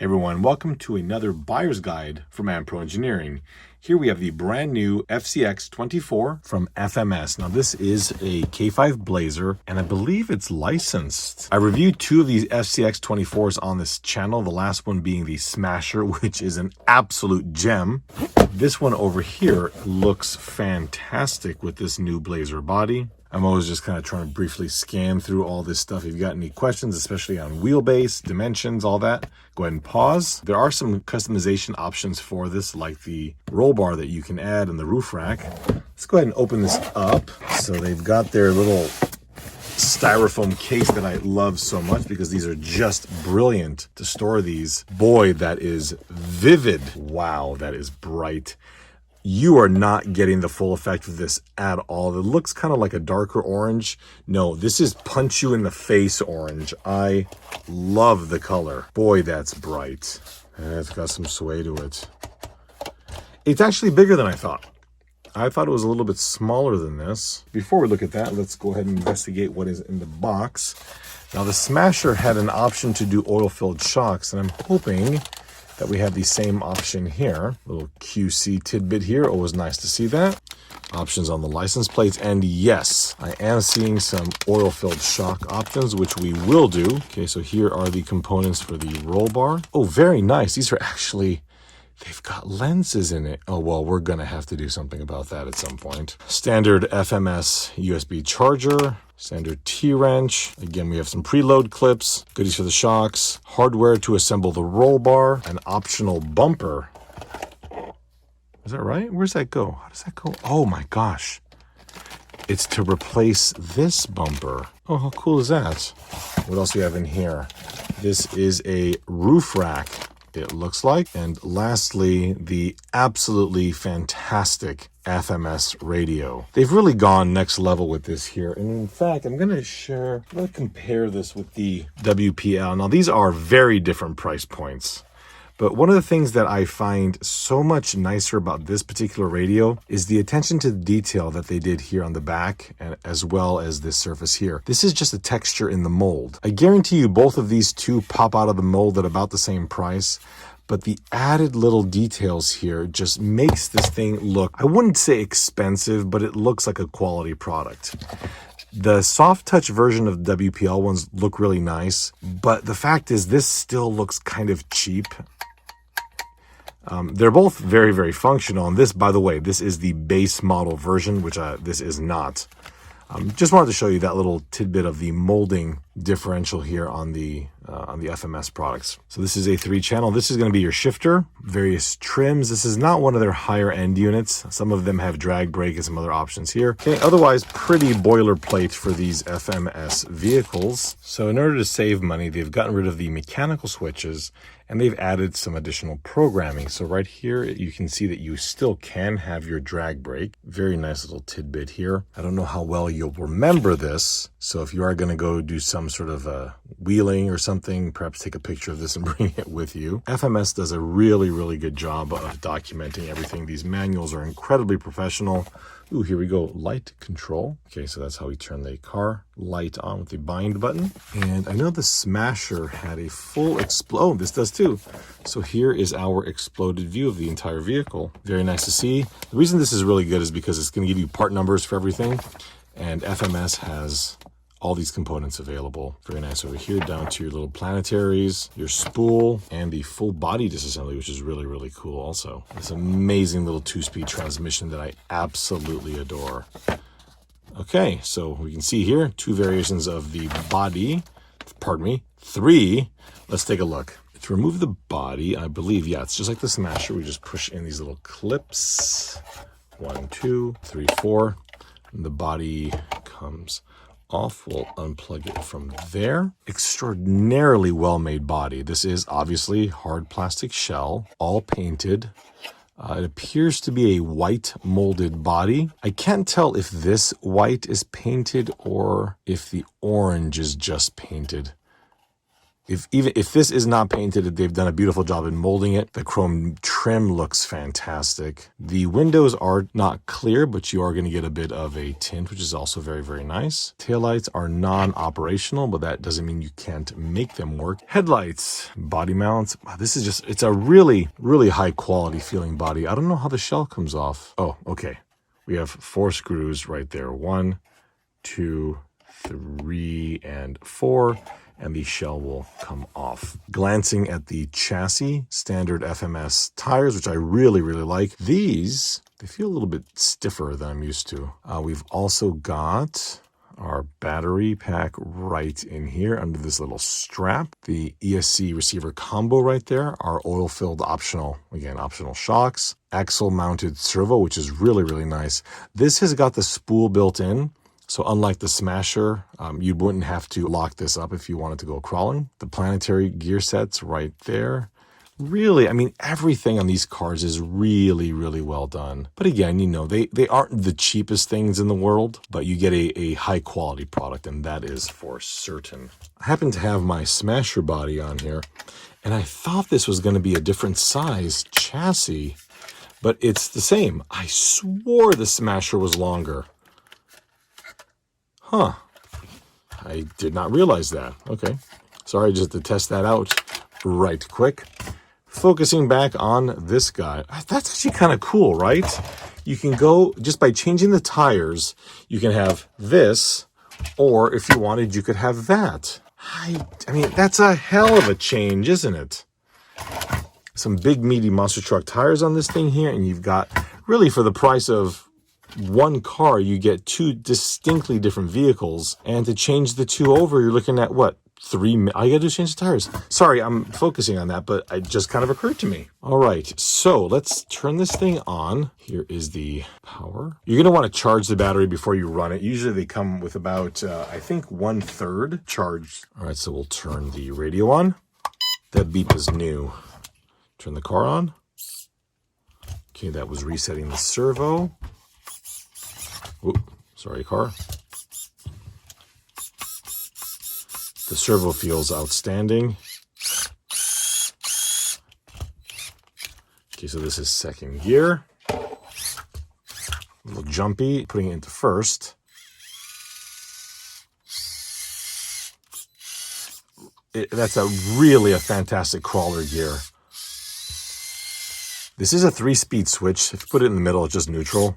Hey everyone, welcome to another buyer's guide from Pro Engineering. Here we have the brand new FCX24 from FMS. Now this is a K5 Blazer and I believe it's licensed. I reviewed two of these FCX24s on this channel, the last one being the Smasher, which is an absolute gem. This one over here looks fantastic with this new Blazer body. I'm always just kind of trying to briefly scan through all this stuff. If you've got any questions, especially on wheelbase, dimensions, all that, go ahead and pause. There are some customization options for this, like the roll bar that you can add in the roof rack. Let's go ahead and open this up. So they've got their little styrofoam case that I love so much because these are just brilliant to store these. Boy, that is vivid. Wow, that is bright. You are not getting the full effect of this at all. It looks kind of like a darker orange. No, this is punch you in the face orange. I love the color. Boy, that's bright. And it's got some sway to it. It's actually bigger than I thought. I thought it was a little bit smaller than this. Before we look at that, let's go ahead and investigate what is in the box. Now, the Smasher had an option to do oil-filled shocks, and I'm hoping that we have the same option here. Little QC tidbit here. Always nice to see that. Options on the license plates. And yes, I am seeing some oil-filled shock options, which we will do. Okay, so here are the components for the roll bar. Oh, very nice. These are actually, they've got lenses in it. Oh, well, we're going to have to do something about that at some point. Standard FMS USB charger. Standard T-wrench. Again, we have some preload clips, goodies for the shocks, hardware to assemble the roll bar, an optional bumper. Is that right? Where's that go? How does that go? Oh my gosh. It's to replace this bumper. Oh, how cool is that? What else do we have in here? This is a roof rack, it looks like. And lastly, the absolutely fantastic FMS radio. They've really gone next level with this here. And in fact, I'm going to compare this with the WPL. Now, these are very different price points. But one of the things that I find so much nicer about this particular radio is the attention to detail that they did here on the back, and as well as this surface here. This is just a texture in the mold. I guarantee you both of these two pop out of the mold at about the same price. But the added little details here just makes this thing look, I wouldn't say expensive, but it looks like a quality product. The soft touch version of the WPL ones look really nice, but the fact is this still looks kind of cheap. They're both very, very functional. And this, by the way, this is the base model version, which this is not. Just wanted to show you that little tidbit of the molding differential here on the FMS products. So this is a 3-channel. This is going to be your shifter, various trims. This is not one of their higher end units. Some of them have drag brake and some other options here. Okay, otherwise pretty boilerplate for these FMS vehicles. So in order to save money, they've gotten rid of the mechanical switches and they've added some additional programming. So right here, you can see that you still can have your drag brake. Very nice little tidbit here. I don't know how well you'll remember this. So if you are going to go do some sort of wheeling or something, perhaps take a picture of this and bring it with you. FMS does a really, really good job of documenting everything. These manuals are incredibly professional. Ooh, here we go. Light control. Okay, so that's how we turn the car light on with the bind button. And I know the Smasher had a full explode. This does too. So here is our exploded view of the entire vehicle. Very nice to see. The reason this is really good is because it's going to give you part numbers for everything. And FMS has all these components available. Very nice over here, down to your little planetaries, your spool, and the full body disassembly, which is really, really cool also. This amazing little 2-speed transmission that I absolutely adore. Okay, so we can see here, 2 variations of the body. Pardon me, 3. Let's take a look. To remove the body, I believe, yeah, it's just like the Smasher. We just push in these little clips. 1, 2, 3, 4. And the body comes off. We'll unplug it from there. Extraordinarily well-made body. This is obviously hard plastic shell, all painted. It appears to be a white molded body. I can't tell if this white is painted or if the orange is just painted. If this is not painted, they've done a beautiful job in molding it. The chrome trim looks fantastic. The windows are not clear, but you are going to get a bit of a tint, which is also very, very nice. Taillights are non-operational, but that doesn't mean you can't make them work. Headlights, body mounts. Wow, this is just, it's a really, really high quality feeling body. I don't know how the shell comes off. Oh, okay. We have 4 screws right there. 1, 2, 3, and 4. And the shell will come off. Glancing at the chassis, standard FMS tires, which I really, really like. These, they feel a little bit stiffer than I'm used to. We've also got our battery pack right in here under this little strap. The ESC receiver combo right there. Our oil-filled optional shocks. Axle-mounted servo, which is really, really nice. This has got the spool built in. So unlike the Smasher, you wouldn't have to lock this up if you wanted to go crawling. The planetary gear sets right there. Really, I mean, everything on these cars is really, really well done. But again, you know, they aren't the cheapest things in the world, but you get a high quality product, and that is for certain. I happen to have my Smasher body on here, and I thought this was going to be a different size chassis, but it's the same. I swore the Smasher was longer. Huh. I did not realize that. Okay. Sorry, just to test that out right quick. Focusing back on this guy. That's actually kind of cool, right? You can go, just by changing the tires, you can have this, or if you wanted, you could have that. I mean, that's a hell of a change, isn't it? Some big, meaty monster truck tires on this thing here, and you've got, really for the price of one car, you get 2 distinctly different vehicles, and to change the 2 over, you're looking at what, 3 minutes? All you gotta do is change the tires. Sorry, I'm focusing on that, but it just kind of occurred to me. All right, so let's turn this thing on. Here is the power. You're gonna want to charge the battery before you run it. Usually they come with about, I think, 1/3 charged. All right, so we'll turn the radio on. That beep is new. Turn the car on. Okay, that was resetting the servo. Oop, sorry, car. The servo feels outstanding. Okay, so this is second gear. A little jumpy, putting it into first. That's really a fantastic crawler gear. This is a 3-speed switch. If you put it in the middle, it's just neutral.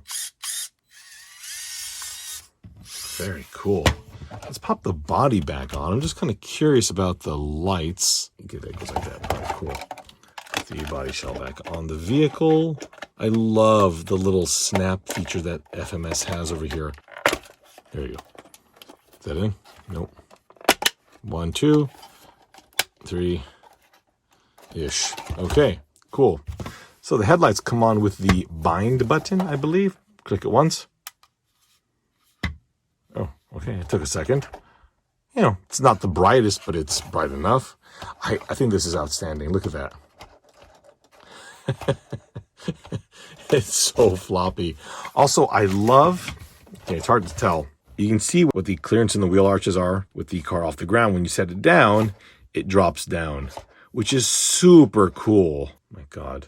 Very cool. Let's pop the body back on. I'm just kind of curious about the lights. Okay, that goes like that. All right, cool. Put the body shell back on the vehicle. I love the little snap feature that FMS has over here. There you go. Is that in? Nope. 1, 2, 3-ish. Okay, cool. So the headlights come on with the bind button, I believe. Click it once. Oh, okay, it took a second. You know, it's not the brightest, but it's bright enough. I think this is outstanding. Look at that. It's so floppy. Also, I love, okay, it's hard to tell. You can see what the clearance in the wheel arches are with the car off the ground. When you set it down, it drops down, which is super cool. Oh my God.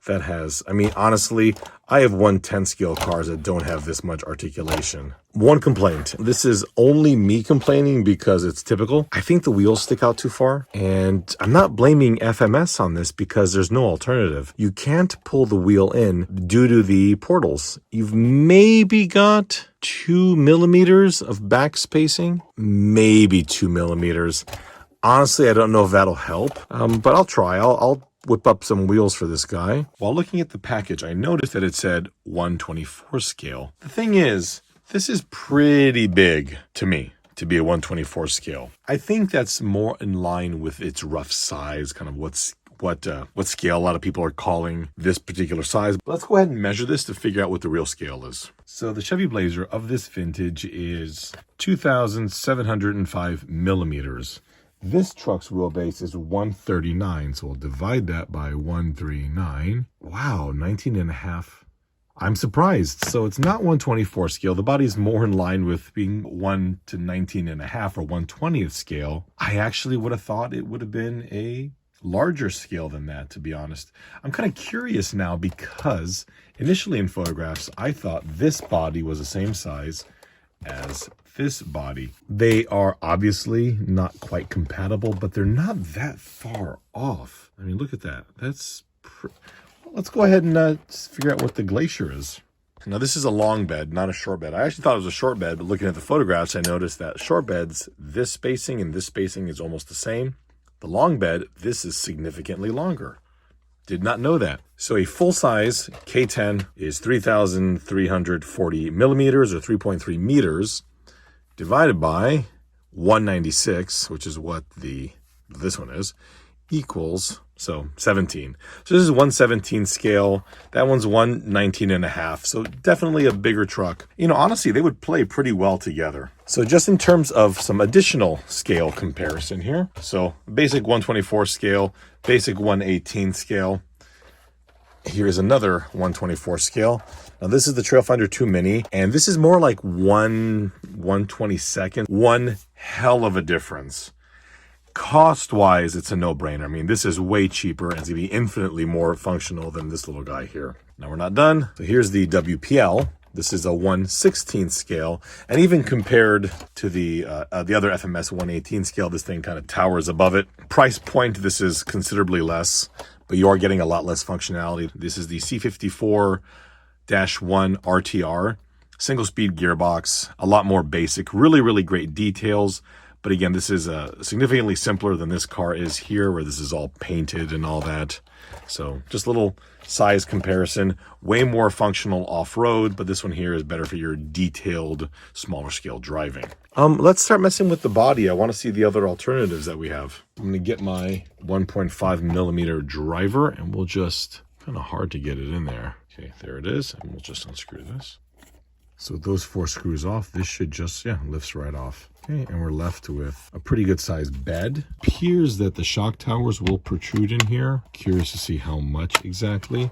That has, I mean, honestly, I have 1/10 scale cars that don't have this much articulation. One complaint. This is only me complaining because it's typical. I think the wheels stick out too far, and I'm not blaming FMS on this because there's no alternative. You can't pull the wheel in due to the portals. You've maybe got 2 millimeters of back spacing, maybe 2 millimeters. Honestly, I don't know if that'll help, but I'll try. I'll whip up some wheels for this guy. While looking at the package, I noticed that it said 1/24 scale. The thing is, this is pretty big to me to be a 1/24 scale. I think that's more in line with its rough size, kind of what scale a lot of people are calling this particular size. But let's go ahead and measure this to figure out what the real scale is. So the Chevy Blazer of this vintage is 2,705 millimeters. This truck's wheelbase is 139, so we'll divide that by 139. Wow, 19 and a half. I'm surprised. So it's not 1/24 scale. The body's more in line with being 1 to 19.5 or 1/20th scale. I actually would have thought it would have been a larger scale than that, to be honest. I'm kind of curious now because initially in photographs, I thought this body was the same size as this body. They are obviously not quite compatible, but they're not that far off. I mean, look at that. Let's go ahead and figure out what the glacier is. Now, this is a long bed, not a short bed. I actually thought it was a short bed, but looking at the photographs, I noticed that short beds, this spacing and this spacing is almost the same. The long bed, this is significantly longer. Did not know that. So a full-size K10 is 3,340 millimeters or 3.3 meters divided by 196, which is what this one is, equals, so 17. So this is 1/17 scale. That one's 1/19.5. So definitely a bigger truck. You know, honestly, they would play pretty well together. So just in terms of some additional scale comparison here. So basic 1/24 scale, basic 1/18 scale. Here's another 1/24 scale. Now this is the Trailfinder 2 Mini, and this is more like 1/22. One hell of a difference. Cost-wise, it's a no-brainer. I mean, this is way cheaper and it's going to be infinitely more functional than this little guy here. Now, we're not done. So here's the WPL. This is a 1/16 scale. And even compared to the other FMS 1/18 scale, this thing kind of towers above it. Price point, this is considerably less, but you are getting a lot less functionality. This is the C54-1 RTR. Single-speed gearbox, a lot more basic. Really, really great details. But again, this is significantly simpler than this car is here, where this is all painted and all that. So just a little size comparison. Way more functional off-road, but this one here is better for your detailed, smaller scale driving. Let's start messing with the body. I want to see the other alternatives that we have. I'm going to get my 1.5 millimeter driver, and we'll just, kind of hard to get it in there. Okay, there it is. And we'll just unscrew this. So with those 4 screws off, this should just, lifts right off. Okay, and we're left with a pretty good sized bed. Appears that the shock towers will protrude in here. Curious to see how much exactly.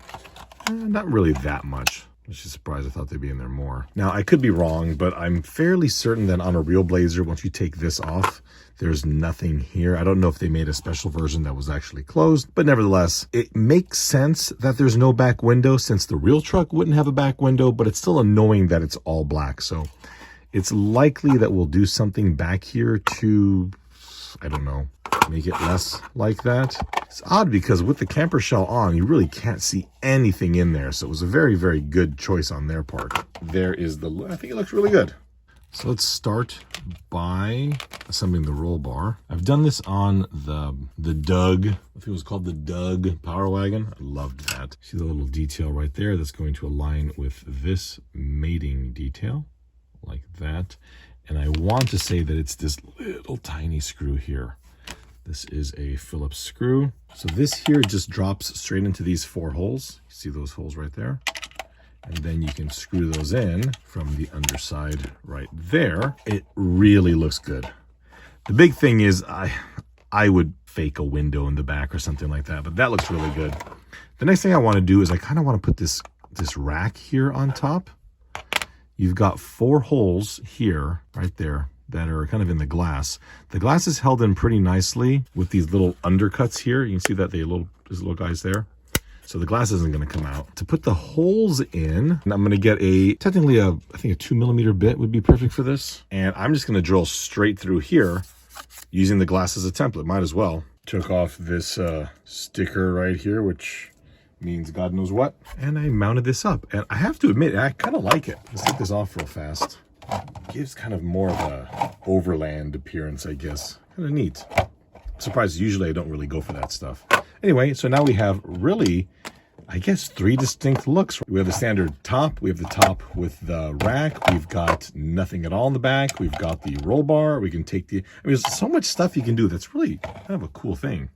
Not really that much. I'm just surprised. I thought they'd be in there more. Now, I could be wrong, but I'm fairly certain that on a real Blazer, once you take this off, there's nothing here. I don't know if they made a special version that was actually closed, but nevertheless, it makes sense that there's no back window since the real truck wouldn't have a back window, but it's still annoying that it's all black. So it's likely that we'll do something back here to, I don't know, make it less like that. It's odd because with the camper shell on, you really can't see anything in there. So it was a very, very good choice on their part. There is I think it looks really good. So let's start by assembling the roll bar. I've done this on the Doug, I think it was called the Doug Power Wagon. I loved that. See the little detail right there that's going to align with this mating detail, like that. And I want to say that it's this little tiny screw here. This is a Phillips screw. So this here just drops straight into these 4 holes. You see those holes right there? And then you can screw those in from the underside right there. It really looks good. The big thing is I would fake a window in the back or something like that, but that looks really good. The next thing I want to do is I kind of want to put this rack here on top. You've got 4 holes here, right there, that are kind of in the glass. The glass is held in pretty nicely with these little undercuts here. You can see that there's little guys there. So the glass isn't going to come out. To put the holes in, I'm going to get I think a 2 millimeter bit would be perfect for this. And I'm just going to drill straight through here using the glass as a template. Might as well. Took off this sticker right here, which means God knows what. And I mounted this up. And I have to admit, I kind of like it. Let's take this off real fast. It gives kind of more of a overland appearance, I guess. Kind of neat. I'm surprised usually I don't really go for that stuff. Anyway, so now we have really, I guess, 3 distinct looks. We have the standard top. We have the top with the rack. We've got nothing at all in the back. We've got the roll bar. We can take I mean, there's so much stuff you can do that's really kind of a cool thing.